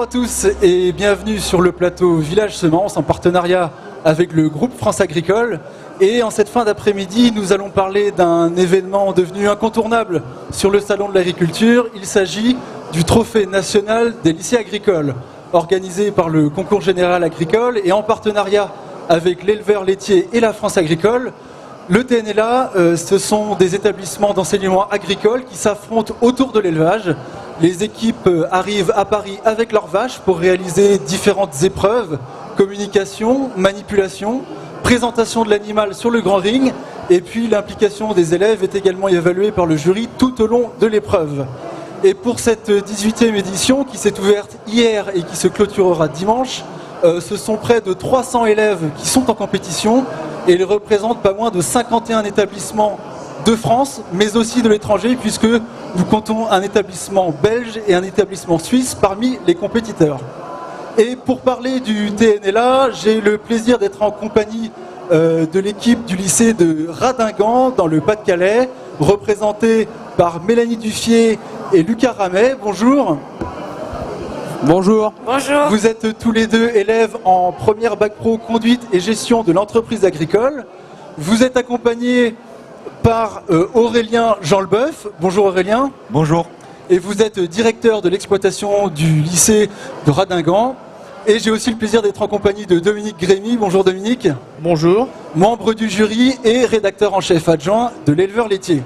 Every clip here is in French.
tous et bienvenue sur le plateau Village Semences en partenariat avec le groupe France Agricole. Et en cette fin d'après-midi, nous allons parler d'un événement devenu incontournable sur le Salon de l'Agriculture. Il s'agit du Trophée national des lycées agricoles, organisé par le Concours général agricole et en partenariat avec l'éleveur laitier et la France Agricole. Le TNLA, ce sont des établissements d'enseignement agricole qui s'affrontent autour de l'élevage. Les équipes arrivent à Paris avec leurs vaches pour réaliser différentes épreuves, communication, manipulation, présentation de l'animal sur le grand ring, et puis l'implication des élèves est également évaluée par le jury tout au long de l'épreuve. Et pour cette 18e édition qui s'est ouverte hier et qui se clôturera dimanche, ce sont près de 300 élèves qui sont en compétition et ils représentent pas moins de 51 établissements de France, mais aussi de l'étranger, puisque nous comptons un établissement belge et un établissement suisse parmi les compétiteurs. Et pour parler du TNLA, j'ai le plaisir d'être en compagnie de l'équipe du lycée de Radingan, dans le Pas-de-Calais, représentée par Mélanie Duffier et Lucas Ramet. Bonjour. Bonjour. Bonjour. Vous êtes tous les deux élèves en première bac pro conduite et gestion de l'entreprise agricole. Vous êtes accompagnés par Aurélien Jean Leboeuf. Bonjour Aurélien. Bonjour. Et vous êtes directeur de l'exploitation du lycée de Radingan. Et j'ai aussi le plaisir d'être en compagnie de Dominique Grémy. Bonjour Dominique. Bonjour. Membre du jury et rédacteur en chef adjoint de l'éleveur laitier.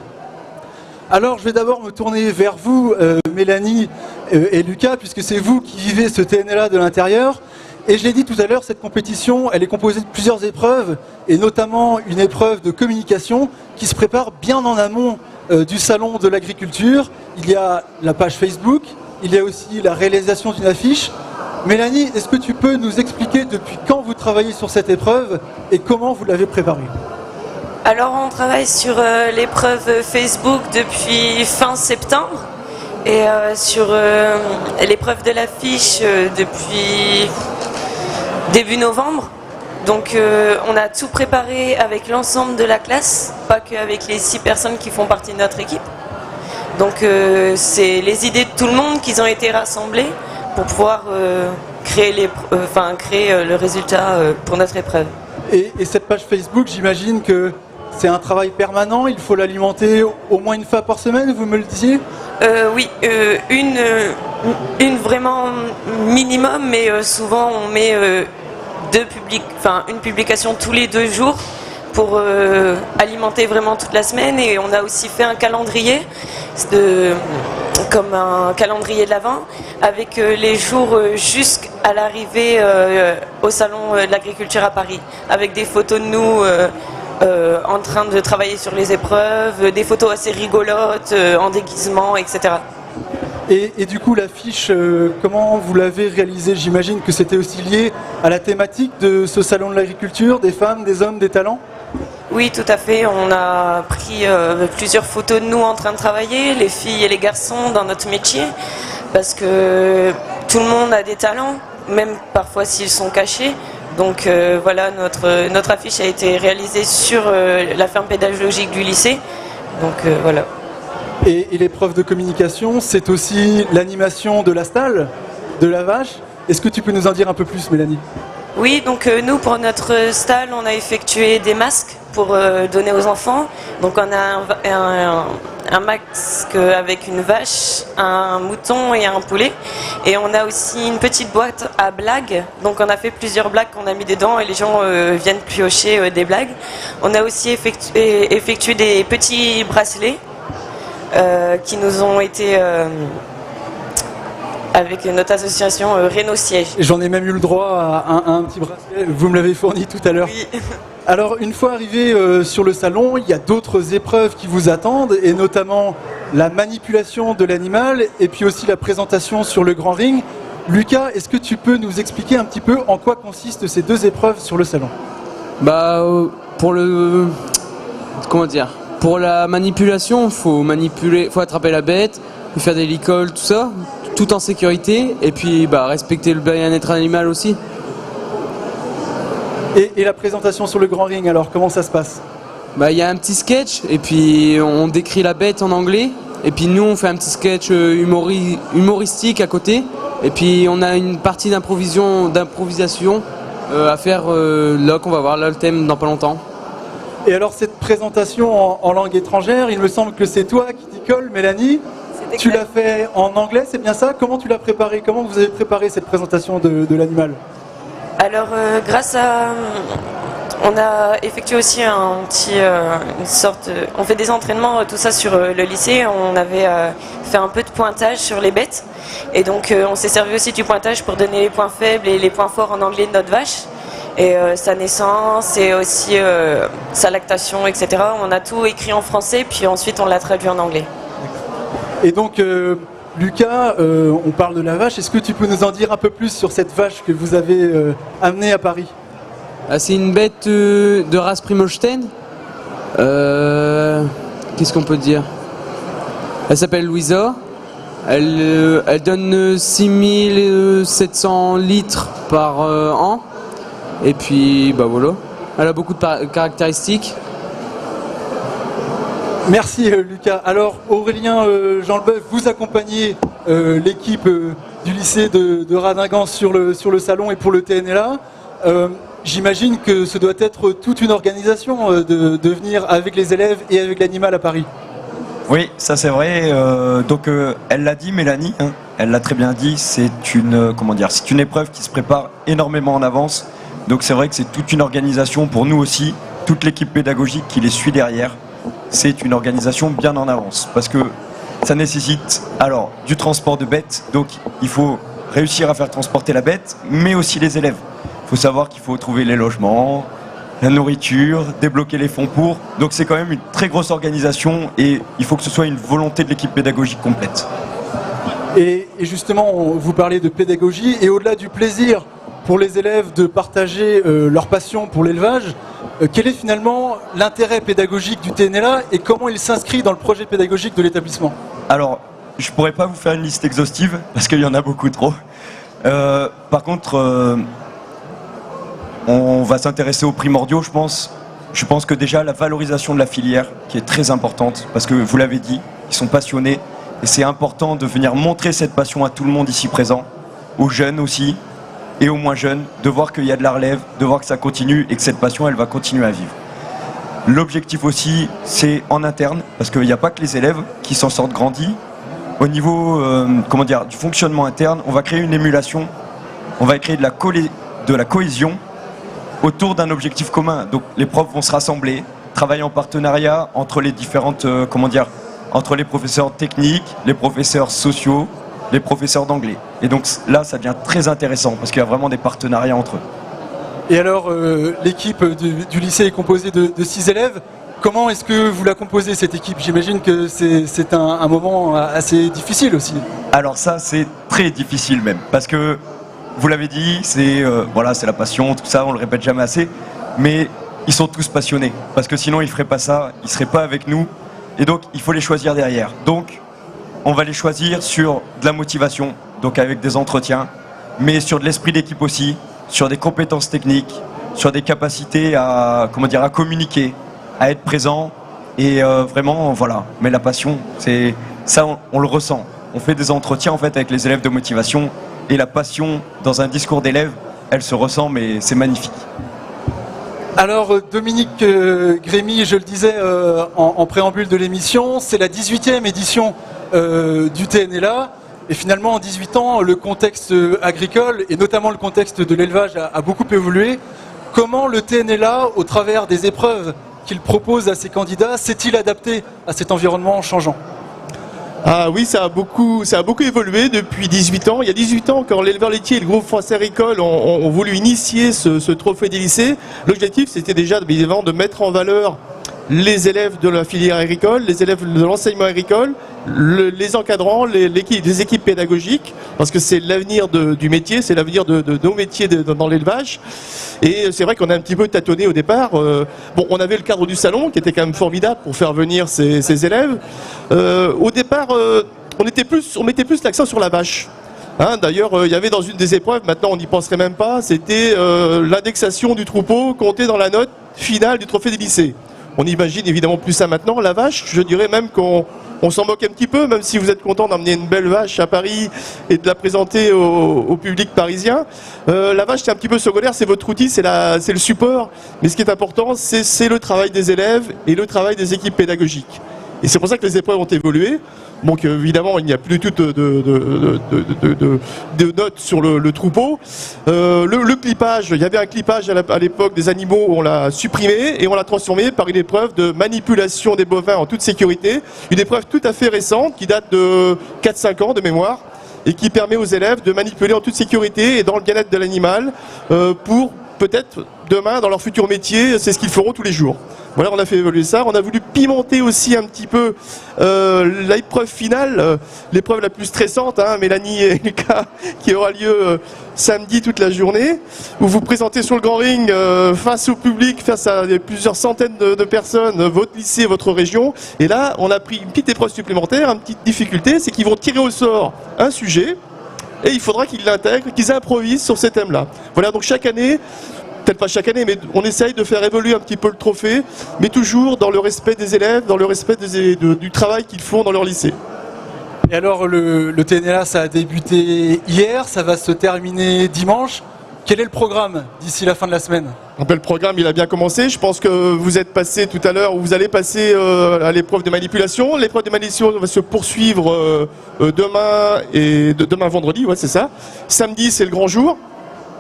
Alors je vais d'abord me tourner vers vous, Mélanie et Lucas, puisque c'est vous qui vivez ce TNLA de l'intérieur. Et je l'ai dit tout à l'heure, cette compétition, elle est composée de plusieurs épreuves, et notamment une épreuve de communication qui se prépare bien en amont du Salon de l'Agriculture. Il y a la page Facebook, il y a aussi la réalisation d'une affiche. Mélanie, est-ce que tu peux nous expliquer depuis quand vous travaillez sur cette épreuve et comment vous l'avez préparée ? Alors on travaille sur l'épreuve Facebook depuis fin septembre et sur l'épreuve de l'affiche depuis début novembre. Donc on a tout préparé avec l'ensemble de la classe, pas qu'avec les 6 personnes qui font partie de notre équipe. Donc c'est les idées de tout le monde qui ont été rassemblées pour pouvoir créer le résultat pour notre épreuve. Et cette page Facebook, j'imagine que c'est un travail permanent, il faut l'alimenter au moins une fois par semaine, vous me le disiez ? Oui, une vraiment minimum, mais souvent on met une publication tous les 2 jours pour alimenter vraiment toute la semaine. Et on a aussi fait un calendrier, comme un calendrier de l'Avent, avec les jours jusqu'à l'arrivée au Salon de l'Agriculture à Paris, avec des photos de nous en train de travailler sur les épreuves, des photos assez rigolotes, en déguisement, etc. Et du coup, l'affiche, comment vous l'avez réalisée ? J'imagine que c'était aussi lié à la thématique de ce Salon de l'Agriculture, des femmes, des hommes, des talents ? Oui, tout à fait. On a pris plusieurs photos de nous en train de travailler, les filles et les garçons dans notre métier, parce que tout le monde a des talents, même parfois s'ils sont cachés. Donc voilà, notre affiche a été réalisée sur la ferme pédagogique du lycée. Donc voilà. Et l'épreuve de communication, c'est aussi l'animation de la stalle, de la vache. Est-ce que tu peux nous en dire un peu plus, Mélanie ? Oui, donc nous, pour notre stalle, on a effectué des masques pour donner aux enfants. Donc on a un masque avec une vache, un mouton et un poulet. Et on a aussi une petite boîte à blagues. Donc on a fait plusieurs blagues qu'on a mis dedans et les gens viennent piocher des blagues. On a aussi effectué des petits bracelets qui nous ont été... avec notre association Renault Siège. J'en ai même eu le droit à un petit bracelet, vous me l'avez fourni tout à l'heure. Oui. Alors, une fois arrivé sur le salon, il y a d'autres épreuves qui vous attendent, et notamment la manipulation de l'animal, et puis aussi la présentation sur le grand ring. Lucas, est-ce que tu peux nous expliquer un petit peu en quoi consistent ces 2 épreuves sur le salon ? Pour la manipulation, faut attraper la bête, faire des licoles, tout ça, tout en sécurité, et puis respecter le bien-être animal aussi. Et la présentation sur le grand ring, alors comment ça se passe ? Il y a un petit sketch, et puis on décrit la bête en anglais, et puis nous on fait un petit sketch humoristique à côté, Et puis on a une partie d'improvisation à faire là qu'on va voir, là le thème dans pas longtemps. Et alors cette présentation en langue étrangère, il me semble que c'est toi qui t'y colle, Mélanie. Tu l'as fait en anglais, c'est bien ça? Comment tu l'as préparé? Comment vous avez préparé cette présentation de l'animal? Alors, grâce à... On a effectué aussi une sorte... On fait des entraînements, tout ça sur le lycée. On avait fait un peu de pointage sur les bêtes. Et donc, on s'est servi aussi du pointage pour donner les points faibles et les points forts en anglais de notre vache. Et sa naissance et aussi sa lactation, etc. On a tout écrit en français, puis ensuite on l'a traduit en anglais. Et donc, Lucas, on parle de la vache. Est-ce que tu peux nous en dire un peu plus sur cette vache que vous avez amenée à Paris? C'est une bête de race Primolstein. Qu'est-ce qu'on peut dire? Elle s'appelle Louisa. Elle donne 6700 litres par an. Et puis, bah voilà. Elle a beaucoup de caractéristiques. Merci Lucas. Alors Aurélien Jean Leboeuf, vous accompagnez l'équipe du lycée de Radingan sur le salon et pour le TNLA. J'imagine que ce doit être toute une organisation de venir avec les élèves et avec l'animal à Paris. Oui, ça c'est vrai. Donc elle l'a dit, Mélanie, hein, elle l'a très bien dit, c'est une épreuve qui se prépare énormément en avance. Donc c'est vrai que c'est toute une organisation pour nous aussi, toute l'équipe pédagogique qui les suit derrière. C'est une organisation bien en avance parce que ça nécessite alors du transport de bêtes, donc il faut réussir à faire transporter la bête, mais aussi les élèves. Il faut savoir qu'il faut trouver les logements, la nourriture, débloquer les fonds pour. Donc c'est quand même une très grosse organisation et il faut que ce soit une volonté de l'équipe pédagogique complète. Et justement, vous parlez de pédagogie et au-delà du plaisir pour les élèves de partager leur passion pour l'élevage, quel est finalement l'intérêt pédagogique du TNLA et comment il s'inscrit dans le projet pédagogique de l'établissement? Alors, je ne pourrais pas vous faire une liste exhaustive parce qu'il y en a beaucoup trop. Par contre, on va s'intéresser aux primordiaux, je pense. Je pense que déjà la valorisation de la filière qui est très importante parce que vous l'avez dit, ils sont passionnés et c'est important de venir montrer cette passion à tout le monde ici présent, aux jeunes aussi. Et aux moins jeunes, de voir qu'il y a de la relève, de voir que ça continue et que cette passion, elle va continuer à vivre. L'objectif aussi, c'est en interne, parce qu'il n'y a pas que les élèves qui s'en sortent grandis. Au niveau du fonctionnement interne, on va créer une émulation, on va créer de la cohésion autour d'un objectif commun. Donc les profs vont se rassembler, travailler en partenariat entre les différentes, entre les professeurs techniques, les professeurs sociaux, les professeurs d'anglais. Et donc là, ça devient très intéressant parce qu'il y a vraiment des partenariats entre eux. Et alors, l'équipe du lycée est composée de 6 élèves. Comment est-ce que vous la composez, cette équipe? J'imagine que c'est un moment assez difficile aussi. Alors ça, c'est très difficile même. Parce que, vous l'avez dit, c'est la passion, tout ça, on le répète jamais assez. Mais ils sont tous passionnés. Parce que sinon, ils ne feraient pas ça, ils ne seraient pas avec nous. Et donc, il faut les choisir derrière. Donc, on va les choisir sur de la motivation, donc avec des entretiens, mais sur de l'esprit d'équipe aussi, sur des compétences techniques, sur des capacités à communiquer, à être présent. Et vraiment, voilà. Mais la passion, c'est ça, on le ressent. On fait des entretiens en fait avec les élèves de motivation et la passion dans un discours d'élève, elle se ressent, mais c'est magnifique. Alors Dominique Grémy, je le disais en préambule de l'émission, c'est la 18e édition du TNLA. Et finalement, en 18 ans, le contexte agricole, et notamment le contexte de l'élevage, a beaucoup évolué. Comment le TNLA, au travers des épreuves qu'il propose à ses candidats, s'est-il adapté à cet environnement changeant? Ah oui, ça a beaucoup évolué depuis 18 ans. Il y a 18 ans, quand l'éleveur laitier et le groupe français agricole ont voulu initier ce trophée des lycées, l'objectif c'était déjà évidemment de mettre en valeur les élèves de la filière agricole, les élèves de l'enseignement agricole, les encadrants, les équipes pédagogiques, parce que c'est l'avenir du métier, c'est l'avenir de nos métiers dans l'élevage. Et c'est vrai qu'on a un petit peu tâtonné au départ. On avait le cadre du salon qui était quand même formidable pour faire venir ces élèves. Au départ, on mettait plus l'accent sur la vache. D'ailleurs, il y avait dans une des épreuves, maintenant on n'y penserait même pas, c'était l'indexation du troupeau comptée dans la note finale du trophée des lycées. On imagine évidemment plus ça maintenant. La vache, je dirais même qu'on On s'en moque un petit peu, même si vous êtes content d'emmener une belle vache à Paris et de la présenter au public parisien. La vache, c'est un petit peu secondaire, c'est votre outil, c'est le support. Mais ce qui est important, c'est le travail des élèves et le travail des équipes pédagogiques. Et c'est pour ça que les épreuves ont évolué. Donc évidemment, il n'y a plus du tout de notes sur le troupeau. Le clipage, il y avait un clipage à l'époque des animaux, on l'a supprimé et on l'a transformé par une épreuve de manipulation des bovins en toute sécurité. Une épreuve tout à fait récente qui date de 4-5 ans de mémoire et qui permet aux élèves de manipuler en toute sécurité et dans le bien-être de l'animal pour peut-être demain, dans leur futur métier, c'est ce qu'ils feront tous les jours. Voilà, on a fait évoluer ça. On a voulu pimenter aussi un petit peu l'épreuve finale, l'épreuve la plus stressante, hein, Mélanie et Lucas, qui aura lieu samedi toute la journée, où vous présentez sur le grand ring face au public, face à plusieurs centaines de personnes, votre lycée, votre région. Et là, on a pris une petite épreuve supplémentaire, une petite difficulté, c'est qu'ils vont tirer au sort un sujet, et il faudra qu'ils l'intègrent, qu'ils improvisent sur ces thèmes-là. Voilà, donc chaque année, peut-être pas chaque année, mais on essaye de faire évoluer un petit peu le trophée, mais toujours dans le respect des élèves, dans le respect du travail qu'ils font dans leur lycée. Et alors, le TNLA, ça a débuté hier, ça va se terminer dimanche. Quel est le programme d'ici la fin de la semaine ? Le programme, il a bien commencé. Je pense que vous êtes passé tout à l'heure, ou vous allez passer à l'épreuve de manipulation. L'épreuve de manipulation va se poursuivre demain vendredi, ouais, c'est ça. Samedi, c'est le grand jour.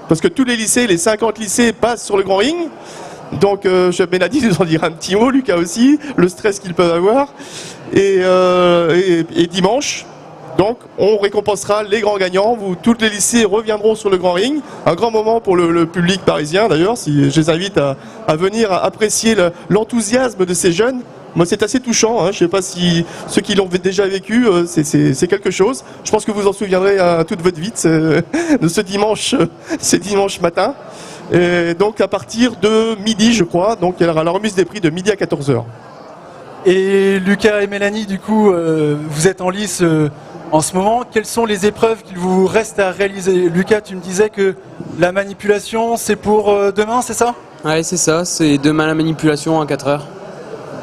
Parce que tous les lycées, les 50 lycées passent sur le grand ring. Donc, Mélanie nous en dira un petit mot, Lucas aussi, le stress qu'ils peuvent avoir. Et dimanche, donc, on récompensera les grands gagnants. Tous les lycées reviendront sur le grand ring. Un grand moment pour le public parisien, d'ailleurs. Si je les invite à venir apprécier l'enthousiasme de ces jeunes. Moi, c'est assez touchant. Hein. Je ne sais pas si ceux qui l'ont déjà vécu, c'est quelque chose. Je pense que vous en souviendrez toute votre vie de ce dimanche matin. Et donc, à partir de midi, je crois. Donc, il y aura la remise des prix de midi à 14h. Et Lucas et Mélanie, du coup, vous êtes en lice en ce moment. Quelles sont les épreuves qu'il vous reste à réaliser ? Lucas, tu me disais que la manipulation, c'est pour demain, c'est ça ? Ouais, c'est ça. C'est demain la manipulation à 4h.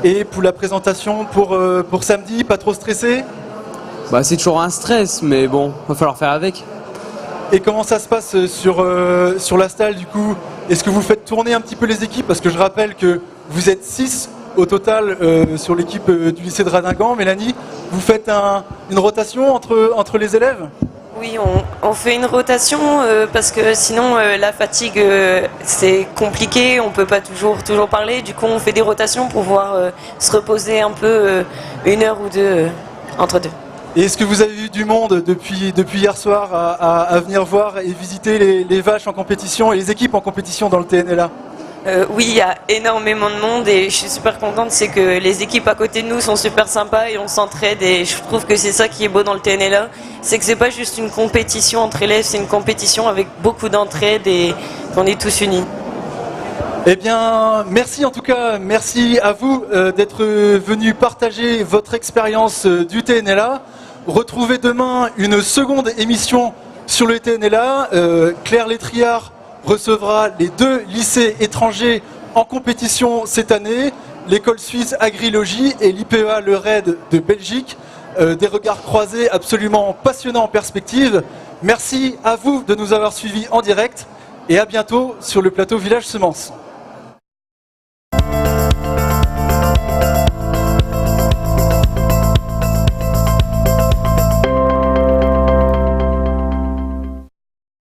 Et pour la présentation pour samedi, pas trop stressé ? Bah, c'est toujours un stress, mais bon, va falloir faire avec. Et comment ça se passe sur la stalle du coup ? Est-ce que vous faites tourner un petit peu les équipes ? Parce que je rappelle que vous êtes 6 au total sur l'équipe du lycée de Radingan. Mélanie, vous faites une rotation entre les élèves ? Oui, on fait une rotation parce que sinon la fatigue c'est compliqué, on peut pas toujours parler. Du coup, on fait des rotations pour pouvoir se reposer un peu 1 heure ou 2 entre deux. Et est-ce que vous avez eu du monde depuis hier soir à venir voir et visiter les vaches en compétition et les équipes en compétition dans le TNLA ? Oui, il y a énormément de monde et je suis super contente, c'est que les équipes à côté de nous sont super sympas et on s'entraide et je trouve que c'est ça qui est beau dans le TNLA, c'est que c'est pas juste une compétition entre élèves, c'est une compétition avec beaucoup d'entraide et qu'on est tous unis. Eh bien, merci en tout cas, merci à vous d'être venus partager votre expérience du TNLA. Retrouvez demain une seconde émission sur le TNLA. Claire Létriard recevra les 2 lycées étrangers en compétition cette année, l'école suisse Agrilogie et l'IPEA Le Raid de Belgique. Des regards croisés absolument passionnants en perspective. Merci à vous de nous avoir suivis en direct et à bientôt sur le plateau Village Semence.